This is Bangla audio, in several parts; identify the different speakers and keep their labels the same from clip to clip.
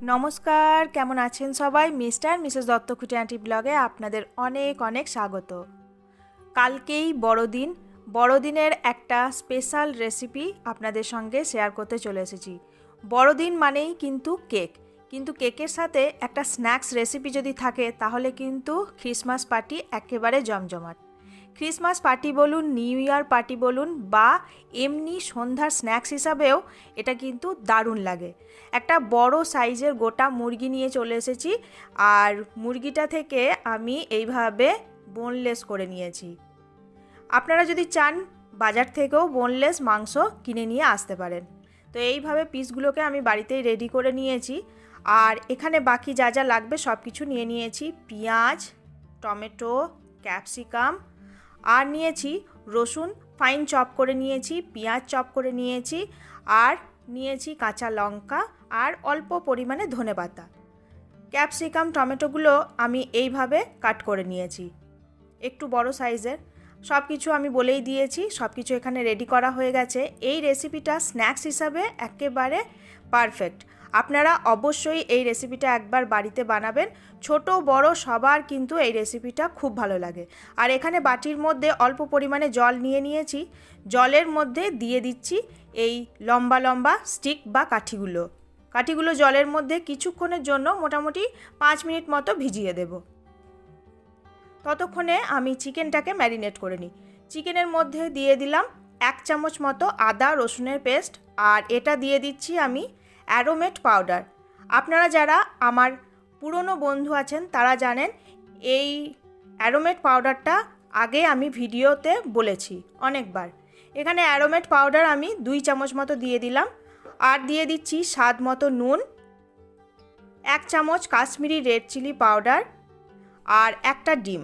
Speaker 1: নমস্কার, কেমন আছেন সবাই? মিস্টার মিসেস দত্ত খুঁটিনাটি ব্লগে আপনাদের অনেক অনেক স্বাগত। কালকেই বড়দিন। বড়দিনের একটা স্পেশাল রেসিপি আপনাদের সঙ্গে শেয়ার করতে চলে এসেছি। বড়দিন মানেই কিন্তু কেক, কিন্তু কেকের সাথে একটা স্ন্যাক্স রেসিপি যদি থাকে তাহলে কিন্তু ক্রিসমাস পার্টি একেবারে জমজমাট। ক্রিসমাস পার্টি বলুন, নিউ ইয়ার পার্টি বলুন, বা এমনি সন্ধ্যার স্ন্যাক্স হিসাবেও এটা কিন্তু দারুণ লাগে। একটা বড় সাইজের গোটা মুরগি নিয়ে চলে এসেছি, আর মুরগিটা থেকে আমি এইভাবে বোনলেস করে নিয়েছি। আপনারা যদি চান বাজার থেকেও বোনলেস মাংস কিনে নিয়ে আসতে পারেন। তো এইভাবে পিসগুলোকে আমি বাড়িতেই রেডি করে নিয়েছি। আর এখানে বাকি যা যা লাগবে সব কিছু নিয়ে নিয়েছি। পেঁয়াজ, টমেটো, ক্যাপসিকাম, আর নিয়েছি রসুন ফাইন চপ করে নিয়েছি, পেঁয়াজ চপ করে নিয়েছি, আর নিয়েছি কাঁচা লঙ্কা আর অল্প পরিমাণে ধনেপাতা। ক্যাপসিকাম টমেটোগুলো আমি এইভাবে কাট করে নিয়েছি, একটু বড় সাইজের। সব কিছু আমি বলেই দিয়েছি, সব কিছু এখানে রেডি করা হয়ে গেছে। এই রেসিপিটা স্ন্যাক্স হিসাবে একেবারে পারফেক্ট। আপনারা অবশ্যই এই রেসিপিটা একবার বাড়িতে বানাবেন। ছোট বড় সবার কিন্তু এই রেসিপিটা খুব ভালো লাগে। আর এখানে বাটির মধ্যে অল্প পরিমাণে জল নিয়ে নিয়েছি। জলের মধ্যে দিয়ে দিচ্ছি এই লম্বা লম্বা স্টিক বা কাঠিগুলো জলের মধ্যে কিছুক্ষণের জন্য মোটামুটি 5 মিনিট মতো ভিজিয়ে দেব। ততক্ষণে আমি চিকেনটাকে ম্যারিনেট করে নিই। চিকেনের মধ্যে দিয়ে দিলাম 1 চামচ মতো আদা রসুনের পেস্ট, আর এটা দিয়ে দিচ্ছি আমি অ্যারোমেট পাউডার। আপনারা যারা আমার পুরনো বন্ধু আছেন তারা জানেন এই অ্যারোমেট পাউডারটা আগে আমি ভিডিওতে বলেছি অনেকবার। এখানে অ্যারোমেট পাউডার আমি 2 চামচ মতো দিয়ে দিলাম, আর দিয়ে দিচ্ছি স্বাদ মতো নুন, 1 চামচ কাশ্মীরি রেড চিলি পাউডার, আর একটা ডিম।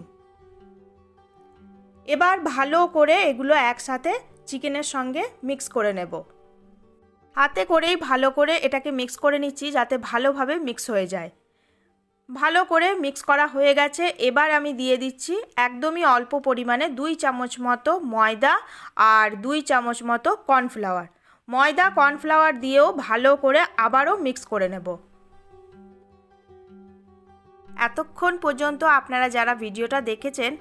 Speaker 1: এবার ভালো করে এগুলো একসাথে চিকেনের সঙ্গে মিক্স করে নেব। হাতে করেই ভালো করে এটাকে মিক্স করে নিচ্ছি যাতে ভালোভাবে মিক্স হয়ে যায়। ভালো করে মিক্স করা হয়ে গেছে। এবার আমি দিয়ে দিচ্ছি একদমই অল্প পরিমাণে 2 চামচ মতো ময়দা আর 2 চামচ মতো কর্নফ্লাওয়ার। ময়দা কর্নফ্লাওয়ার দিয়েও ভালো করে আবারও মিক্স করে নেব। এতক্ষণ পর্যন্ত আপনারা যারা ভিডিওটা দেখেছেন,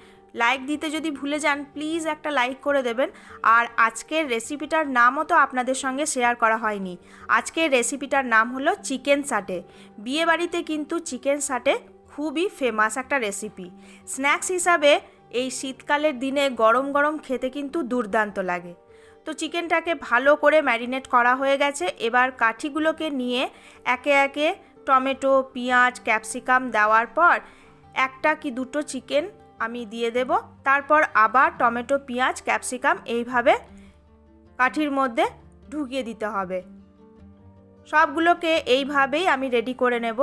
Speaker 1: লাইক দিতে যদি ভুলে যান প্লিজ একটা লাইক করে দেবেন। আর আজকের রেসিপিটার নামও তো আপনাদের সঙ্গে শেয়ার করা হয়নি। আজকের রেসিপিটার নাম হলো চিকেন সাটে। বিয়েবাড়িতে কিন্তু চিকেন সাটে খুবই ফেমাস একটা রেসিপি। স্ন্যাক্স হিসাবে এই শীতকালের দিনে গরম গরম খেতে কিন্তু দুর্দান্ত লাগে। তো চিকেনটাকে ভালো করে ম্যারিনেট করা হয়ে গেছে। এবার কাঠিগুলোকে নিয়ে একে একে টমেটো, পেঁয়াজ, ক্যাপসিকাম দেওয়ার পর একটা কি দুটো চিকেন আমি দিয়ে দেব। তারপর আবার টমেটো, পেঁয়াজ, ক্যাপসিকাম এইভাবে কাঠির মধ্যে ঢুকিয়ে দিতে হবে। সবগুলোকে এইভাবেই আমি রেডি করে নেব।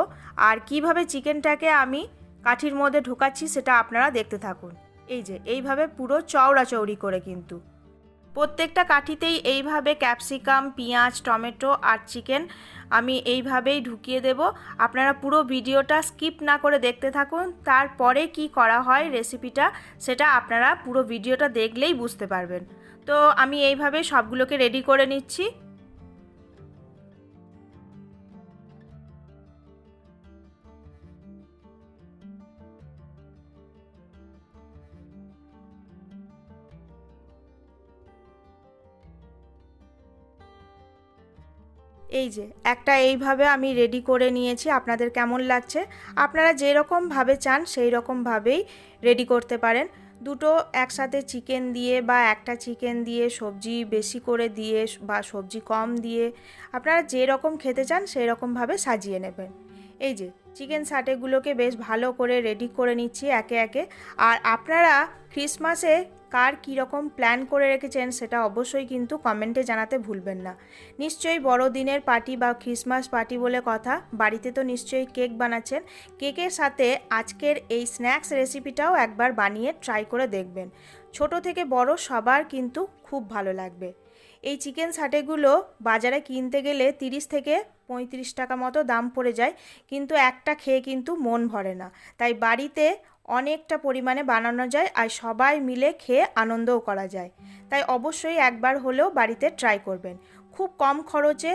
Speaker 1: আর কিভাবে চিকেনটাকে আমি কাঠির মধ্যে ঢোকাচ্ছি সেটা আপনারা দেখতে থাকুন। এই যে এইভাবে পুরো চওড়াচৌড়ি করে কিন্তু প্রত্যেকটা কাঠিতেই এইভাবে ক্যাপসিকাম, পেঁয়াজ, টমেটো আর চিকেন আমি এইভাবেই ঢুকিয়ে দেব। আপনারা পুরো ভিডিওটা স্কিপ না করে দেখতে থাকুন। তারপরে কি করা হয় রেসিপিটা সেটা আপনারা পুরো ভিডিওটা দেখলেই বুঝতে পারবেন। তো আমি এইভাবে সবগুলোকে রেডি করে নিচ্ছি। এই যে একটা এইভাবে আমি রেডি করে নিয়েছি। আপনাদের কেমন লাগছে? আপনারা যেরকমভাবে চান সেই রকমভাবেই রেডি করতে পারেন। দুটো একসাথে চিকেন দিয়ে বা একটা চিকেন দিয়ে সবজি বেশি করে দিয়ে বা সবজি কম দিয়ে আপনারা যেরকম খেতে চান সেই রকমভাবে সাজিয়ে নেবেন। এই যে চিকেন সাটেগুলোকে বেশ ভালো করে রেডি করে নিচ্ছি একে একে। আর আপনারা ক্রিসমাসে কার কীরকম প্ল্যান করে রেখেছেন সেটা অবশ্যই কিন্তু কমেন্টে জানাতে ভুলবেন না। নিশ্চয়ই বড়দিনের পার্টি বা ক্রিসমাস পার্টি বলে কথা, বাড়িতে তো নিশ্চয়ই কেক বানাচ্ছেন। কেকের সাথে আজকের এই স্ন্যাক্স রেসিপিটাও একবার বানিয়ে ট্রাই করে দেখবেন। ছোট থেকে বড় সবার কিন্তু খুব ভালো লাগবে। এই চিকেন সাটেগুলো বাজারে কিনতে গেলে 30 থেকে 35 টাকা মতো দাম পড়ে যায়, কিন্তু একটা খেয়ে কিন্তু মন ভরে না। তাই বাড়িতে অনেকটা পরিমাণে বানানো যায় আর সবাই মিলে খেয়ে আনন্দও করা যায়। তাই অবশ্যই একবার হলেও বাড়িতে ট্রাই করবেন। খুব কম খরচে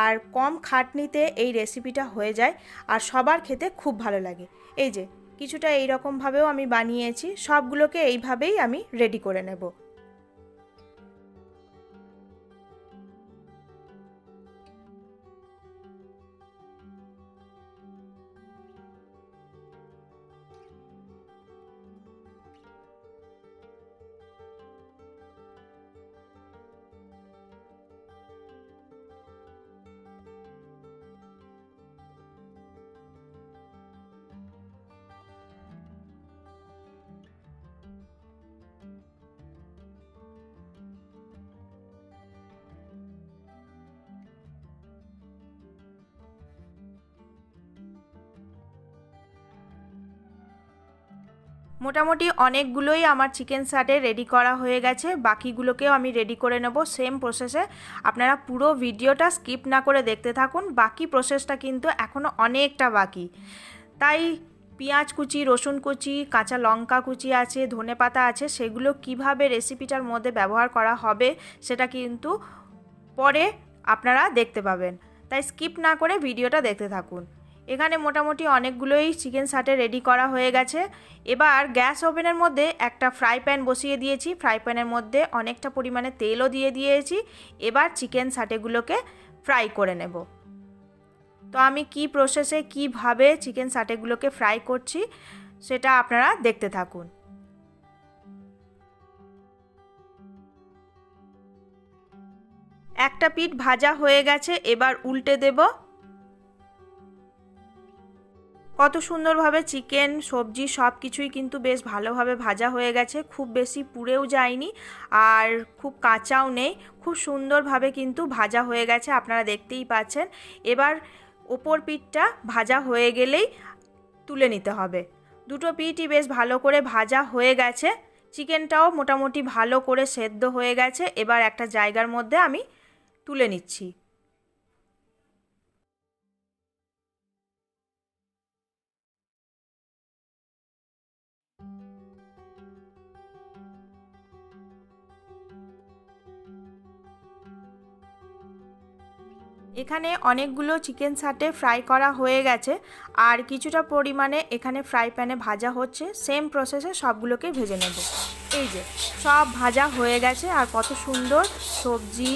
Speaker 1: আর কম খাটনিতে এই রেসিপিটা হয়ে যায় আর সবার খেতে খুব ভালো লাগে। এই যে কিছুটা এই রকমভাবেও আমি বানিয়েছি, সবগুলোকে এইভাবেই আমি রেডি করে নেব। মোটামুটি অনেকগুলোই আমার চিকেন সাটে রেডি করা হয়ে গেছে, বাকিগুলোকেও আমি রেডি করে নেব সেম প্রসেসে। আপনারা পুরো ভিডিওটা স্কিপ না করে দেখতে থাকুন, বাকি প্রসেসটা কিন্তু এখনও অনেকটা বাকি। তাই পেঁয়াজ কুচি, রসুন কুচি, কাঁচা লঙ্কা কুচি আছে, ধনেপাতা আছে, সেগুলো কিভাবে রেসিপিটার মধ্যে ব্যবহার করা হবে সেটা কিন্তু পরে আপনারা দেখতে পাবেন, তাই স্কিপ না করে ভিডিওটা দেখতে থাকুন। এখানে মোটামুটি অনেকগুলোই চিকেন সাটে রেডি করা হয়ে গেছে। এবার গ্যাস ওভেনের মধ্যে একটা ফ্রাই প্যান বসিয়ে দিয়েছি, ফ্রাই প্যানের মধ্যে অনেকটা পরিমাণে তেলও দিয়ে দিয়েছি। এবার চিকেন সাটেগুলোকে ফ্রাই করে নেব। তো আমি কি প্রসেসে কিভাবে চিকেন সাটেগুলোকে ফ্রাই করছি সেটা আপনারা দেখতে থাকুন। একটা পিঠ ভাজা হয়ে গেছে, এবার উল্টে দেব। কত সুন্দরভাবে চিকেন, সবজি সব কিছুই কিন্তু বেশ ভালোভাবে ভাজা হয়ে গেছে, খুব বেশি পুড়েও যায়নি আর খুব কাঁচাও নেই, খুব সুন্দরভাবে কিন্তু ভাজা হয়ে গেছে, আপনারা দেখতেই পাচ্ছেন। এবার ওপর পিঠটা ভাজা হয়ে গেলেই তুলে নিতে হবে। দুটো পিঠই বেশ ভালো করে ভাজা হয়ে গেছে, চিকেনটাও মোটামুটি ভালো করে সেদ্ধ হয়ে গেছে। এবার একটা জায়গার মধ্যে আমি তুলে নিচ্ছি। এখানে অনেকগুলো চিকেন সাটে ফ্রাই করা হয়ে গেছে আর কিছুটা পরিমাণে এখানে ফ্রাই প্যানে ভাজা হচ্ছে, সেম প্রসেসে সবগুলোকে ভেজে নেব। এই যে সব ভাজা হয়ে গেছে আর কত সুন্দর সবজি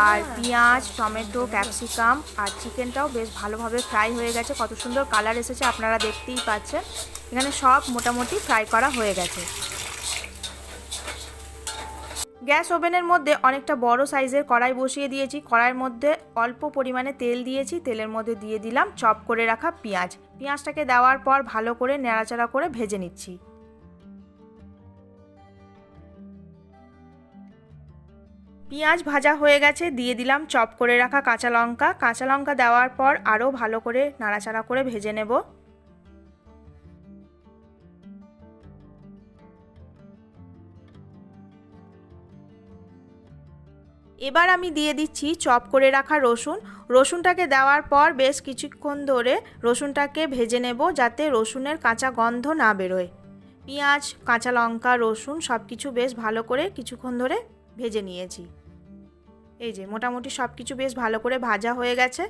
Speaker 1: আর পেঁয়াজ, টমেটো, ক্যাপসিকাম আর চিকেনটাও বেশ ভালোভাবে ফ্রাই হয়ে গেছে, কত সুন্দর কালার এসেছে আপনারা দেখতেই পাচ্ছেন। এখানে সব মোটামুটি ফ্রাই করা হয়ে গেছে। গ্যাস ওভেনের মধ্যে অনেকটা বড় সাইজের কড়াই বসিয়ে দিয়েছি, কড়াইয়ের মধ্যে অল্প পরিমাণে তেল দিয়েছি, তেলের মধ্যে দিয়ে দিলাম চপ করে রাখা পেঁয়াজ। পেঁয়াজটাকে দেওয়ার পর ভালো করে নাড়াচাড়া করে ভেজে নিচ্ছি। পেঁয়াজ ভাজা হয়ে গেছে, দিয়ে দিলাম চপ করে রাখা কাঁচা লঙ্কা। কাঁচা লঙ্কা দেওয়ার পর আরও ভালো করে নাড়াচাড়া করে ভেজে নেব। এবার আমি দিয়ে দিচ্ছি চপ করে রাখা রসুন। রসুনটাকে দেওয়ার পর বেশ কিছুক্ষণ ধরে রসুনটাকে ভেজে নেব, যাতে রসুনের কাঁচা গন্ধ না বেরোয়। পেঁয়াজ, কাঁচা লঙ্কা, রসুন সব কিছু বেশ ভালো করে কিছুক্ষণ ধরে ভেজে নিয়েছি। এই যে মোটামুটি সব কিছু বেশ ভালো করে ভাজা হয়ে গেছে।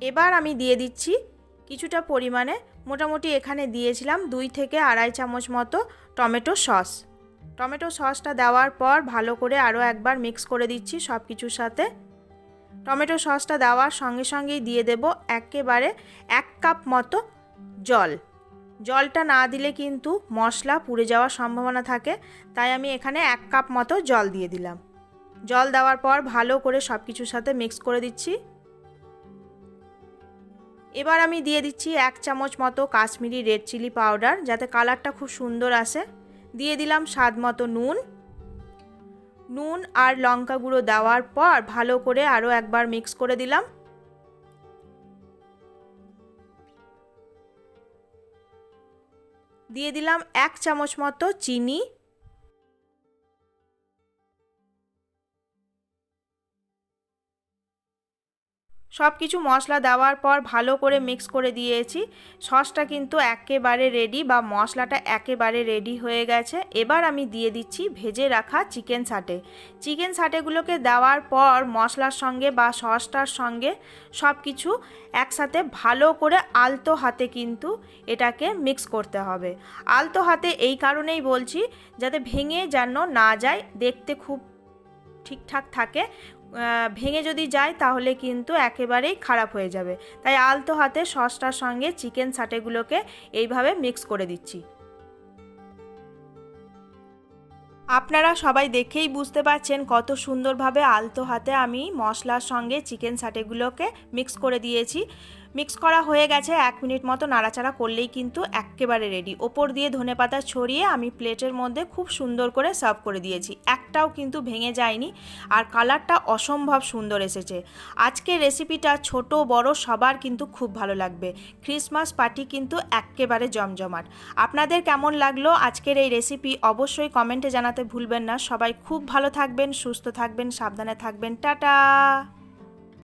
Speaker 1: এবার আমি দিয়ে দিচ্ছি কিছুটা পরিমাণে, মোটামুটি এখানে দিয়েছিলাম 2 থেকে আড়াই চামচ মতো টমেটো সস। টমেটো সসটা দেওয়ার পর ভালো করে আরও একবার মিক্স করে দিচ্ছি সব কিছুর সাথে। টমেটো সসটা দেওয়ার সঙ্গে সঙ্গেই দিয়ে দেব একেবারে 1 কাপ মতো জল। জলটা না দিলে কিন্তু মশলা পুড়ে যাওয়ার সম্ভাবনা থাকে, তাই আমি এখানে 1 কাপ মতো জল দিয়ে দিলাম। জল দেওয়ার পর ভালো করে সব কিছুর সাথে মিক্স করে দিচ্ছি। এবার আমি দিয়ে দিচ্ছি 1 চামচ মতো কাশ্মীরি রেড চিলি পাউডার, যাতে কালারটা খুব সুন্দর আসে। দিয়ে দিলাম স্বাদ মতো নুন। নুন আর লঙ্কা গুঁড়ো দেওয়ার পর ভালো করে আরও একবার মিক্স করে দিলাম। দিয়ে দিলাম 1 চামচ মতো চিনি। সব কিছু মশলা দেওয়ার পর ভালো করে মিক্স করে দিয়েছি। সসটা কিন্তু একেবারে রেডি বা মশলাটা একেবারে রেডি হয়ে গেছে। এবার আমি দিয়ে দিচ্ছি ভেজে রাখা চিকেন সাটে। চিকেন সাটেগুলোকে দেওয়ার পর মশলার সঙ্গে বা সসটার সঙ্গে সব কিছু একসাথে ভালো করে আলতো হাতে কিন্তু এটাকে মিক্স করতে হবে। আলতো হাতে এই কারণেই বলছি যাতে ভেঙে যেন না যায়, দেখতে খুব ঠিকঠাক থাকে। ভেঙে যদি যায় তাহলে কিন্তু একেবারেই খারাপ হয়ে যাবে। তাই আলতো হাতে সসটার সঙ্গে চিকেন সাটেগুলোকে এইভাবে মিক্স করে দিচ্ছি। আপনারা সবাই দেখেই বুঝতে পারছেন কত সুন্দরভাবে আলতো হাতে আমি মশলার সঙ্গে চিকেন সাটেগুলোকে মিক্স করে দিয়েছি। মিক্স করা হয়ে গেছে, 1 মিনিট মতো নাড়াচাড়া করলেই কিন্তু একেবারে রেডি। ওপর দিয়ে ধনেপাতা ছড়িয়ে আমি প্লেটের মধ্যে খুব সুন্দর করে সার্ভ করে দিয়েছি। একটাও কিন্তু ভেঙে যায়নি আর কালারটা অসম্ভব সুন্দর এসেছে। আজকের রেসিপিটা ছোট বড় সবার কিন্তু খুব ভালো লাগবে। ক্রিসমাস পার্টি কিন্তু একেবারে জমজমাট। আপনাদের কেমন লাগলো আজকের এই রেসিপি অবশ্যই কমেন্টে জানাতে ভুলবেন না। সবাই খুব ভালো থাকবেন, সুস্থ থাকবেন, সাবধানে থাকবেন। টাটা।